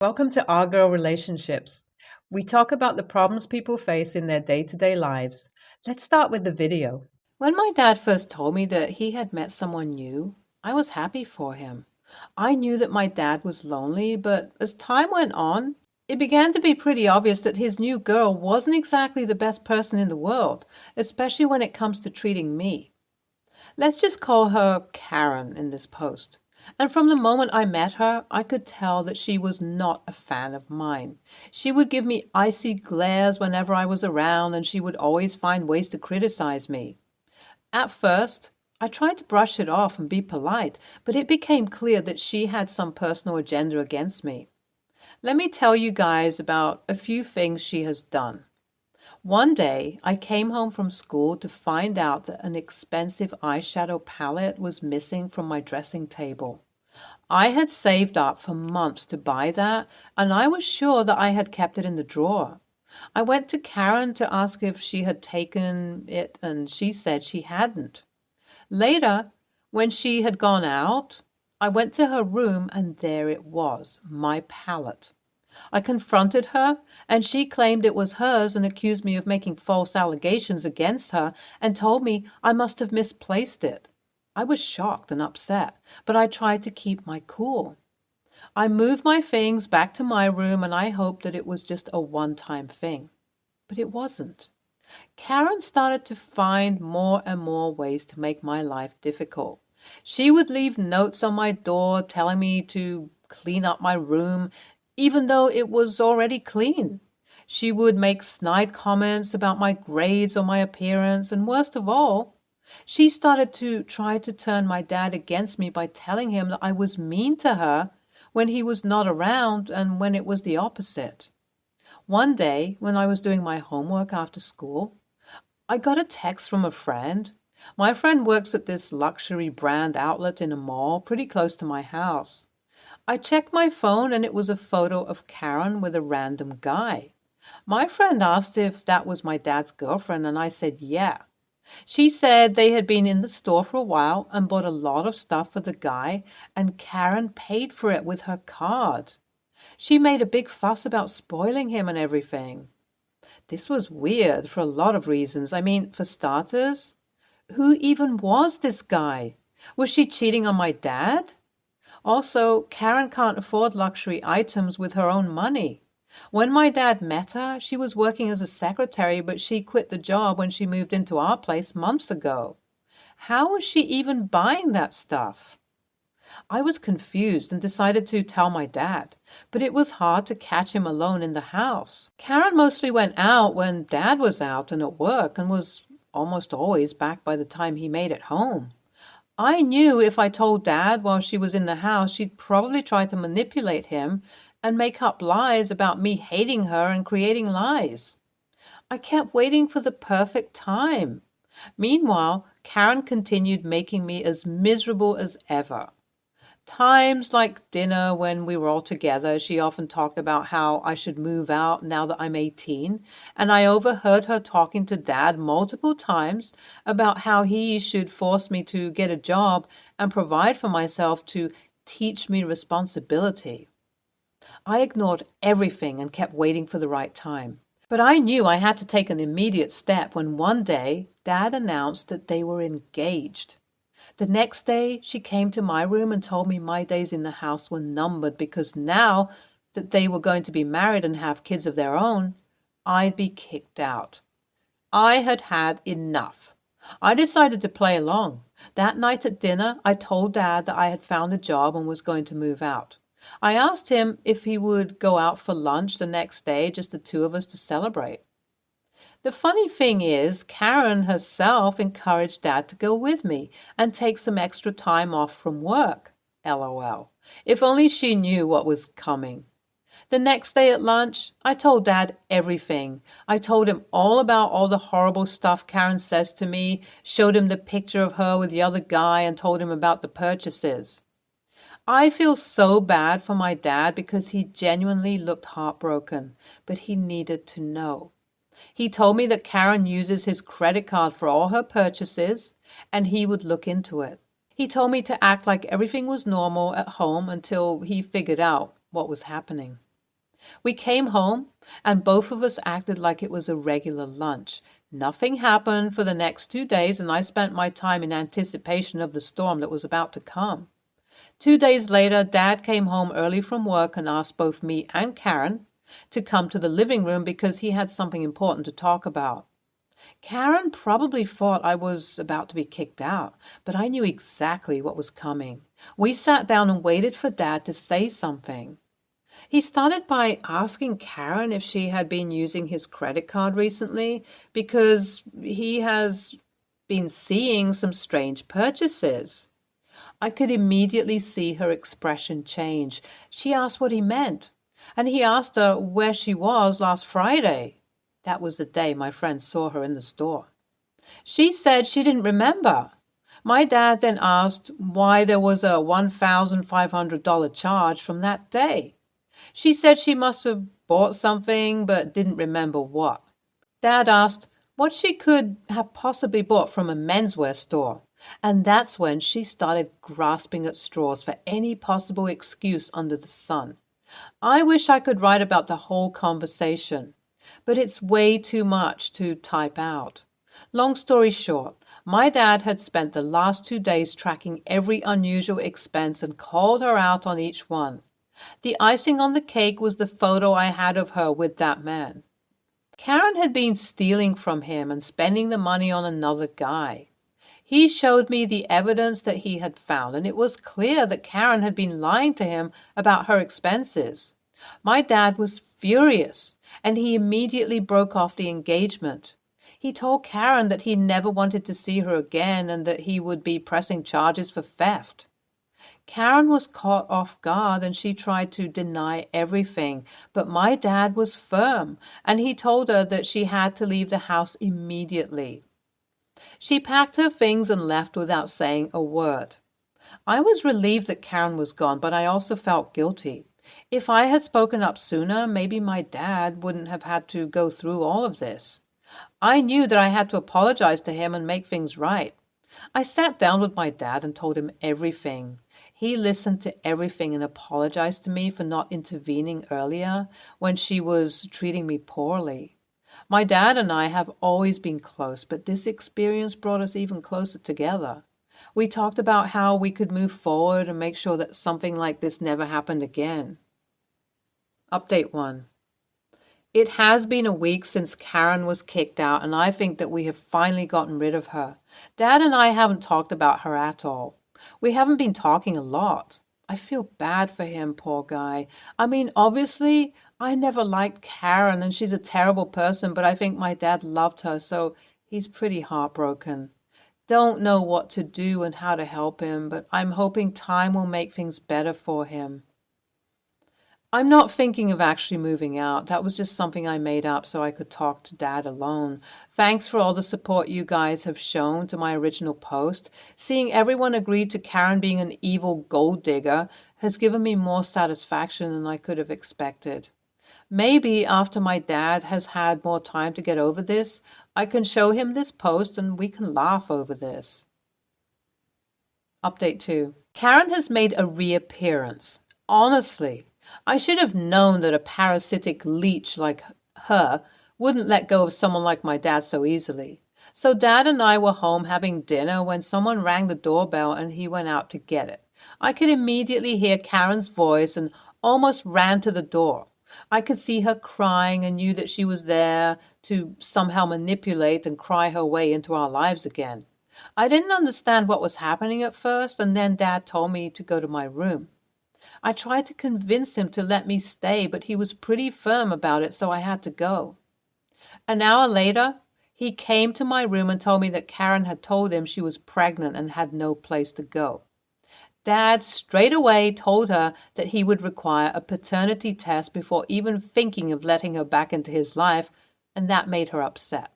Welcome to Our Girl Relationships. We talk about the problems people face in their day-to-day lives. Let's start with the video. When my dad first told me that he had met someone new, I was happy for him. I knew that my dad was lonely, but as time went on, it began to be pretty obvious that his new girl wasn't exactly the best person in the world, especially when it comes to treating me. Let's just call her Karen in this post. And from the moment I met her, I could tell that she was not a fan of mine. She would give me icy glares whenever I was around, and she would always find ways to criticize me. At first, I tried to brush it off and be polite, but it became clear that she had some personal agenda against me. Let me tell you guys about a few things she has done. One day, I came home from school to find out that an expensive eyeshadow palette was missing from my dressing table. I had saved up for months to buy that, and I was sure that I had kept it in the drawer. I went to Karen to ask if she had taken it, and she said she hadn't. Later, when she had gone out, I went to her room, and there it was, my palette. I confronted her, and she claimed it was hers and accused me of making false allegations against her and told me I must have misplaced it. I was shocked and upset, but I tried to keep my cool. I moved my things back to my room, and I hoped that it was just a one-time thing. But it wasn't. Karen started to find more and more ways to make my life difficult. She would leave notes on my door telling me to clean up my room, even though it was already clean. She would make snide comments about my grades or my appearance, and worst of all, she started to try to turn my dad against me by telling him that I was mean to her when he was not around and when it was the opposite. One day, when I was doing my homework after school, I got a text from a friend. My friend works at this luxury brand outlet in a mall pretty close to my house. I checked my phone, and it was a photo of Karen with a random guy. My friend asked if that was my dad's girlfriend, and I said yeah. She said they had been in the store for a while and bought a lot of stuff for the guy, and Karen paid for it with her card. She made a big fuss about spoiling him and everything. This was weird for a lot of reasons. I mean, for starters, who even was this guy? Was she cheating on my dad? Also, Karen can't afford luxury items with her own money. When my dad met her, she was working as a secretary, but she quit the job when she moved into our place months ago. How was she even buying that stuff? I was confused and decided to tell my dad, but it was hard to catch him alone in the house. Karen mostly went out when Dad was out and at work, and was almost always back by the time he made it home. I knew if I told Dad while she was in the house, she'd probably try to manipulate him and make up lies about me hating her and creating lies. I kept waiting for the perfect time. Meanwhile, Karen continued making me as miserable as ever. Times like dinner when we were all together, she often talked about how I should move out now that I'm 18, and I overheard her talking to Dad multiple times about how he should force me to get a job and provide for myself to teach me responsibility. I ignored everything and kept waiting for the right time. But I knew I had to take an immediate step when one day Dad announced that they were engaged. The next day, she came to my room and told me my days in the house were numbered because now that they were going to be married and have kids of their own, I'd be kicked out. I had had enough. I decided to play along. That night at dinner, I told Dad that I had found a job and was going to move out. I asked him if he would go out for lunch the next day, just the two of us to celebrate. The funny thing is, Karen herself encouraged Dad to go with me and take some extra time off from work. LOL. If only she knew what was coming. The next day at lunch, I told Dad everything. I told him all about all the horrible stuff Karen says to me, showed him the picture of her with the other guy, and told him about the purchases. I feel so bad for my dad because he genuinely looked heartbroken, but he needed to know. He told me that Karen uses his credit card for all her purchases, and he would look into it. He told me to act like everything was normal at home until he figured out what was happening. We came home, and both of us acted like it was a regular lunch. Nothing happened for the next 2 days, and I spent my time in anticipation of the storm that was about to come. 2 days later, Dad came home early from work and asked both me and Karen to come to the living room because he had something important to talk about. Karen probably thought I was about to be kicked out, but I knew exactly what was coming. We sat down and waited for Dad to say something. He started by asking Karen if she had been using his credit card recently because he has been seeing some strange purchases. I could immediately see her expression change. She asked what he meant, and he asked her where she was last Friday. That was the day my friend saw her in the store. She said she didn't remember. My dad then asked why there was a $1,500 charge from that day. She said she must have bought something but didn't remember what. Dad asked what she could have possibly bought from a menswear store, and that's when she started grasping at straws for any possible excuse under the sun. I wish I could write about the whole conversation, but it's way too much to type out. Long story short, my dad had spent the last 2 days tracking every unusual expense and called her out on each one. The icing on the cake was the photo I had of her with that man. Karen had been stealing from him and spending the money on another guy. He showed me the evidence that he had found, and it was clear that Karen had been lying to him about her expenses. My dad was furious, and he immediately broke off the engagement. He told Karen that he never wanted to see her again and that he would be pressing charges for theft. Karen was caught off guard and she tried to deny everything, but my dad was firm, and he told her that she had to leave the house immediately. She packed her things and left without saying a word. I was relieved that Karen was gone, but I also felt guilty. If I had spoken up sooner, maybe my dad wouldn't have had to go through all of this. I knew that I had to apologize to him and make things right. I sat down with my dad and told him everything. He listened to everything and apologized to me for not intervening earlier when she was treating me poorly. My dad and I have always been close, but this experience brought us even closer together. We talked about how we could move forward and make sure that something like this never happened again. Update 1. It has been a week since Karen was kicked out, and I think that we have finally gotten rid of her. Dad and I haven't talked about her at all. We haven't been talking a lot. I feel bad for him, poor guy. I mean, obviously, I never liked Karen, and she's a terrible person, but I think my dad loved her, so he's pretty heartbroken. Don't know what to do and how to help him, but I'm hoping time will make things better for him. I'm not thinking of actually moving out. That was just something I made up so I could talk to Dad alone. Thanks for all the support you guys have shown to my original post. Seeing everyone agree to Karen being an evil gold digger has given me more satisfaction than I could have expected. Maybe after my dad has had more time to get over this, I can show him this post and we can laugh over this. Update 2. Karen has made a reappearance. Honestly, I should have known that a parasitic leech like her wouldn't let go of someone like my dad so easily. So Dad and I were home having dinner when someone rang the doorbell and he went out to get it. I could immediately hear Karen's voice and almost ran to the door. I could see her crying and knew that she was there to somehow manipulate and cry her way into our lives again. I didn't understand what was happening at first, and then Dad told me to go to my room. I tried to convince him to let me stay, but he was pretty firm about it, so I had to go. An hour later, he came to my room and told me that Karen had told him she was pregnant and had no place to go. Dad straight away told her that he would require a paternity test before even thinking of letting her back into his life, and that made her upset.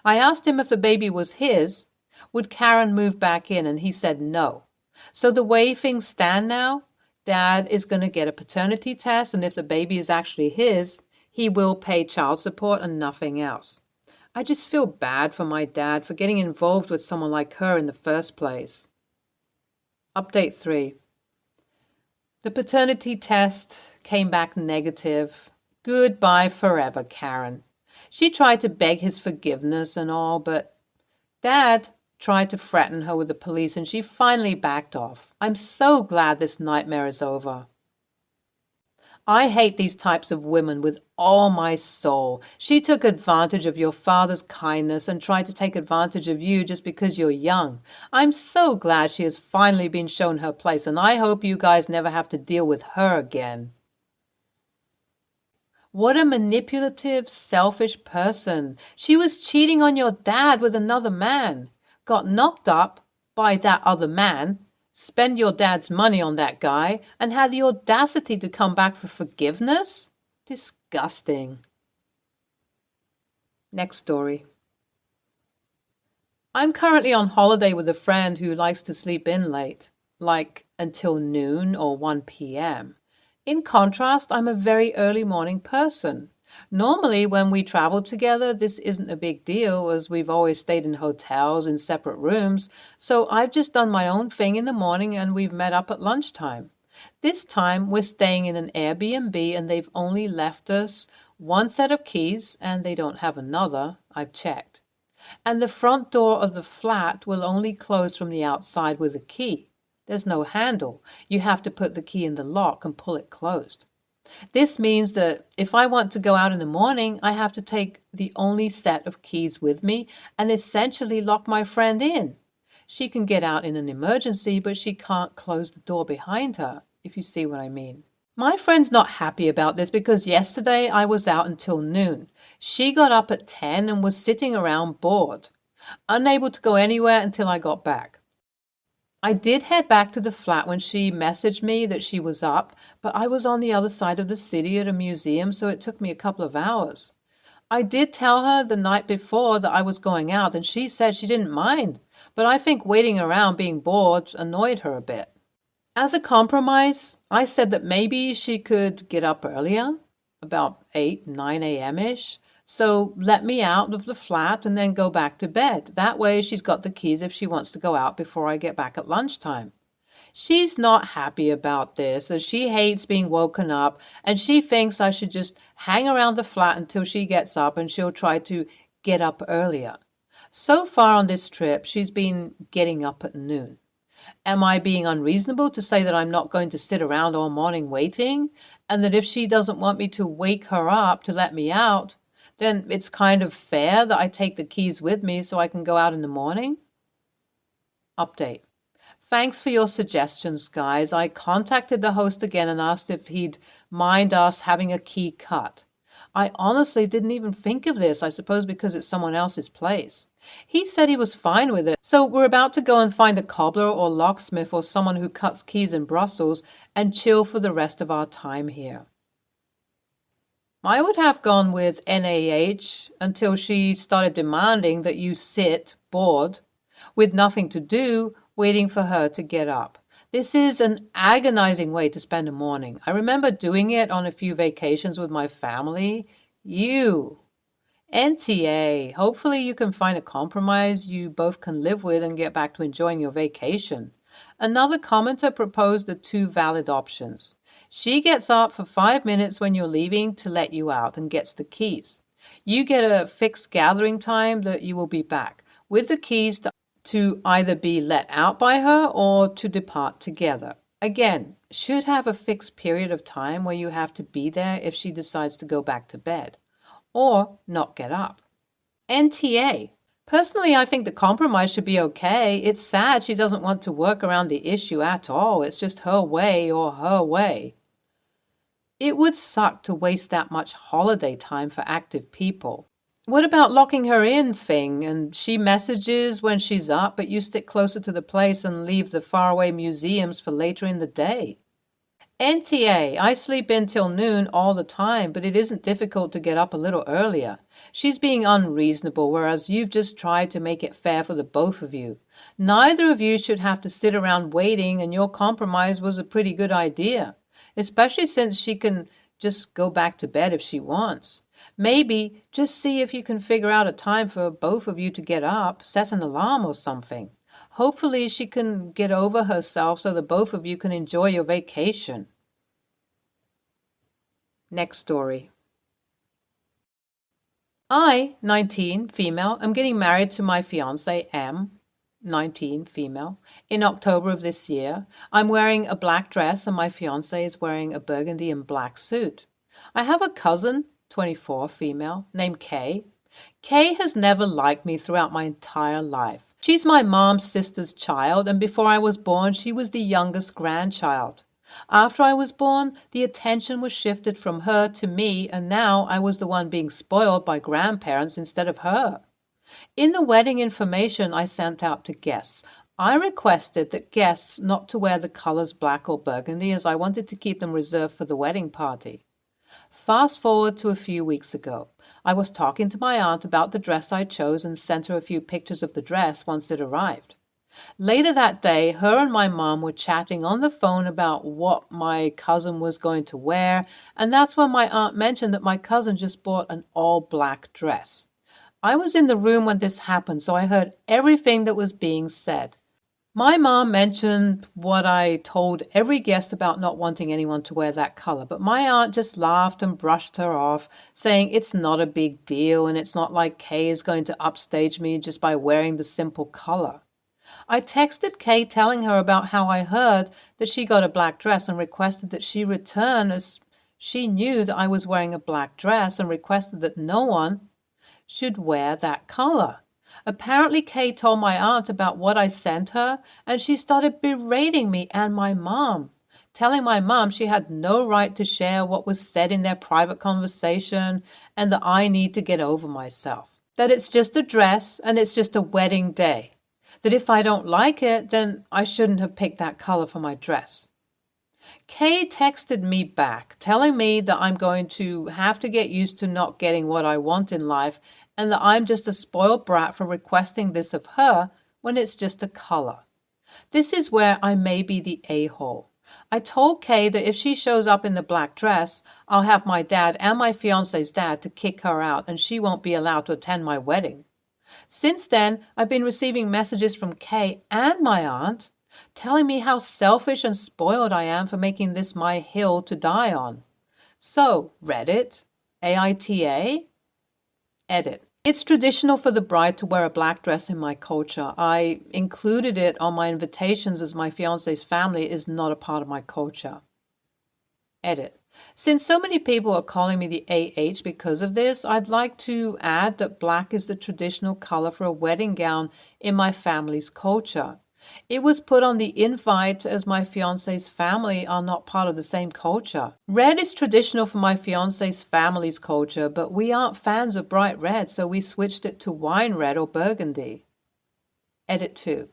I asked him if the baby was his, would Karen move back in, and he said no. So the way things stand now, Dad is going to get a paternity test, and if the baby is actually his, he will pay child support and nothing else. I just feel bad for my dad for getting involved with someone like her in the first place. Update 3. The paternity test came back negative. Goodbye forever, Karen. She tried to beg his forgiveness and all, but Dad tried to threaten her with the police and she finally backed off. I'm so glad this nightmare is over. I hate these types of women with all my soul. She took advantage of your father's kindness and tried to take advantage of you just because you're young. I'm so glad she has finally been shown her place, and I hope you guys never have to deal with her again. What a manipulative, selfish person. She was cheating on your dad with another man, got knocked up by that other man, spend your dad's money on that guy, and had the audacity to come back for forgiveness? Disgusting. Next story. I'm currently on holiday with a friend who likes to sleep in late, like until noon or 1 p.m. In contrast, I'm a very early morning person. Normally, when we travel together, this isn't a big deal as we've always stayed in hotels in separate rooms, so I've just done my own thing in the morning and we've met up at lunchtime. This time, we're staying in an Airbnb and they've only left us one set of keys and they don't have another. I've checked. And the front door of the flat will only close from the outside with a key. There's no handle. You have to put the key in the lock and pull it closed. This means that if I want to go out in the morning, I have to take the only set of keys with me and essentially lock my friend in. She can get out in an emergency, but she can't close the door behind her, if you see what I mean. My friend's not happy about this because yesterday I was out until noon. She got up at 10 and was sitting around bored, unable to go anywhere until I got back. I did head back to the flat when she messaged me that she was up, but I was on the other side of the city at a museum, so it took me a couple of hours. I did tell her the night before that I was going out, and she said she didn't mind, but I think waiting around being bored annoyed her a bit. As a compromise, I said that maybe she could get up earlier, about 8, 9 a.m.-ish, so let me out of the flat and then go back to bed. That way she's got the keys if she wants to go out before I get back at lunchtime. She's not happy about this, as she hates being woken up, and she thinks I should just hang around the flat until she gets up and she'll try to get up earlier. So far on this trip, she's been getting up at noon. Am I being unreasonable to say that I'm not going to sit around all morning waiting, and that if she doesn't want me to wake her up to let me out, then it's kind of fair that I take the keys with me so I can go out in the morning? Update. Thanks for your suggestions, guys. I contacted the host again and asked if he'd mind us having a key cut. I honestly didn't even think of this, I suppose because it's someone else's place. He said he was fine with it, so we're about to go and find a cobbler or locksmith or someone who cuts keys in Brussels and chill for the rest of our time here. I would have gone with NaH until she started demanding that you sit, bored, with nothing to do, waiting for her to get up. This is an agonizing way to spend a morning. I remember doing it on a few vacations with my family. NTA, hopefully you can find a compromise you both can live with and get back to enjoying your vacation. Another commenter proposed the two valid options. She gets up for 5 minutes when you're leaving to let you out and gets the keys. You get a fixed gathering time that you will be back, with the keys to either be let out by her or to depart together. Again, should have a fixed period of time where you have to be there if she decides to go back to bed, or not get up. NTA. Personally, I think the compromise should be okay. It's sad she doesn't want to work around the issue at all. It's just her way or her way. It would suck to waste that much holiday time for active people. What about locking her in thing, and she messages when she's up, but you stick closer to the place and leave the faraway museums for later in the day? NTA, I sleep in till noon all the time, but it isn't difficult to get up a little earlier. She's being unreasonable, whereas you've just tried to make it fair for the both of you. Neither of you should have to sit around waiting, and your compromise was a pretty good idea, especially since she can just go back to bed if she wants. Maybe just see if you can figure out a time for both of you to get up, set an alarm or something. Hopefully she can get over herself so that both of you can enjoy your vacation. Next story. I, 19, female, am getting married to my fiance, M, 19, female, in October of this year. I'm wearing a black dress and my fiance is wearing a burgundy and black suit. I have a cousin, 24, female, named Kay. Kay has never liked me throughout my entire life. She's my mom's sister's child, and before I was born, she was the youngest grandchild. After I was born, the attention was shifted from her to me, and now I was the one being spoiled by grandparents instead of her. In the wedding information I sent out to guests, I requested that guests not to wear the colors black or burgundy, as I wanted to keep them reserved for the wedding party. Fast forward to a few weeks ago. I was talking to my aunt about the dress I chose and sent her a few pictures of the dress once it arrived. Later that day, her and my mom were chatting on the phone about what my cousin was going to wear, and that's when my aunt mentioned that my cousin just bought an all-black dress. I was in the room when this happened, so I heard everything that was being said. My mom mentioned what I told every guest about not wanting anyone to wear that color, but my aunt just laughed and brushed her off, saying it's not a big deal and it's not like Kay is going to upstage me just by wearing the simple color. I texted Kay telling her about how I heard that she got a black dress and requested that she return, as she knew that I was wearing a black dress, and requested that no one should wear that color. Apparently, Kay told my aunt about what I sent her, and she started berating me and my mom, telling my mom she had no right to share what was said in their private conversation, and that I need to get over myself. That it's just a dress and it's just a wedding day. That if I don't like it, then I shouldn't have picked that color for my dress. Kay texted me back, telling me that I'm going to have to get used to not getting what I want in life, and that I'm just a spoiled brat for requesting this of her when it's just a color. This is where I may be the a-hole. I told Kay that if she shows up in the black dress, I'll have my dad and my fiance's dad to kick her out, and she won't be allowed to attend my wedding. Since then, I've been receiving messages from Kay and my aunt telling me how selfish and spoiled I am for making this my hill to die on. So, Reddit, AITA, edit. It's traditional for the bride to wear a black dress in my culture. I included it on my invitations as my fiance's family is not a part of my culture. Edit. Since so many people are calling me the AH because of this, I'd like to add that black is the traditional color for a wedding gown in my family's culture. It was put on the invite as my fiance's family are not part of the same culture. Red is traditional for my fiance's family's culture, but we aren't fans of bright red, so we switched it to wine red or burgundy. Edit 2.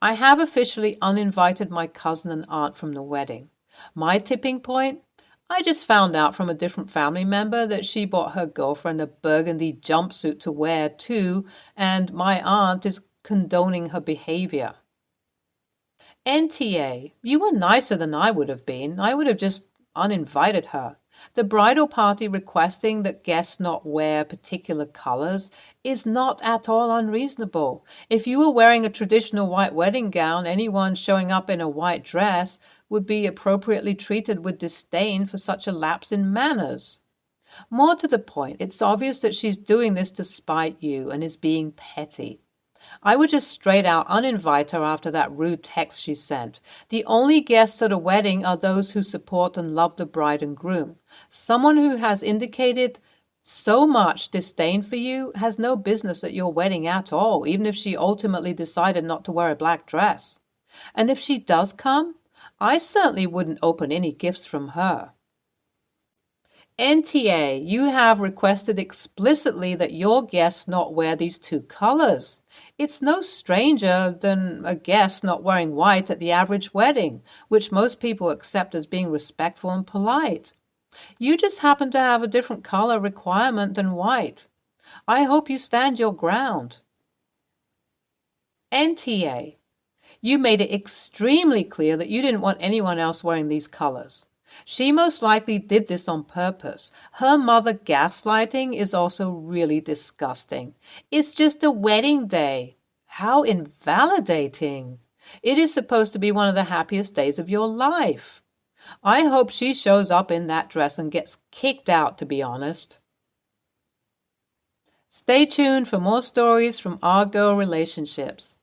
I have officially uninvited my cousin and aunt from the wedding. My tipping point? I just found out from a different family member that she bought her girlfriend a burgundy jumpsuit to wear too, and my aunt is condoning her behavior. NTA, you were nicer than I would have been. I would have just uninvited her. The bridal party requesting that guests not wear particular colors is not at all unreasonable. If you were wearing a traditional white wedding gown, anyone showing up in a white dress would be appropriately treated with disdain for such a lapse in manners. More to the point, it's obvious that she's doing this to spite you and is being petty. I would just straight out uninvite her after that rude text she sent. The only guests at a wedding are those who support and love the bride and groom. Someone who has indicated so much disdain for you has no business at your wedding at all, even if she ultimately decided not to wear a black dress. And if she does come, I certainly wouldn't open any gifts from her. NTA, you have requested explicitly that your guests not wear these two colors. It's no stranger than a guest not wearing white at the average wedding, which most people accept as being respectful and polite. You just happen to have a different color requirement than white. I hope you stand your ground. NTA, you made it extremely clear that you didn't want anyone else wearing these colors. She most likely did this on purpose. Her mother gaslighting is also really disgusting. It's just a wedding day. How invalidating. It is supposed to be one of the happiest days of your life. I hope she shows up in that dress and gets kicked out, to be honest. Stay tuned for more stories from our girl relationships.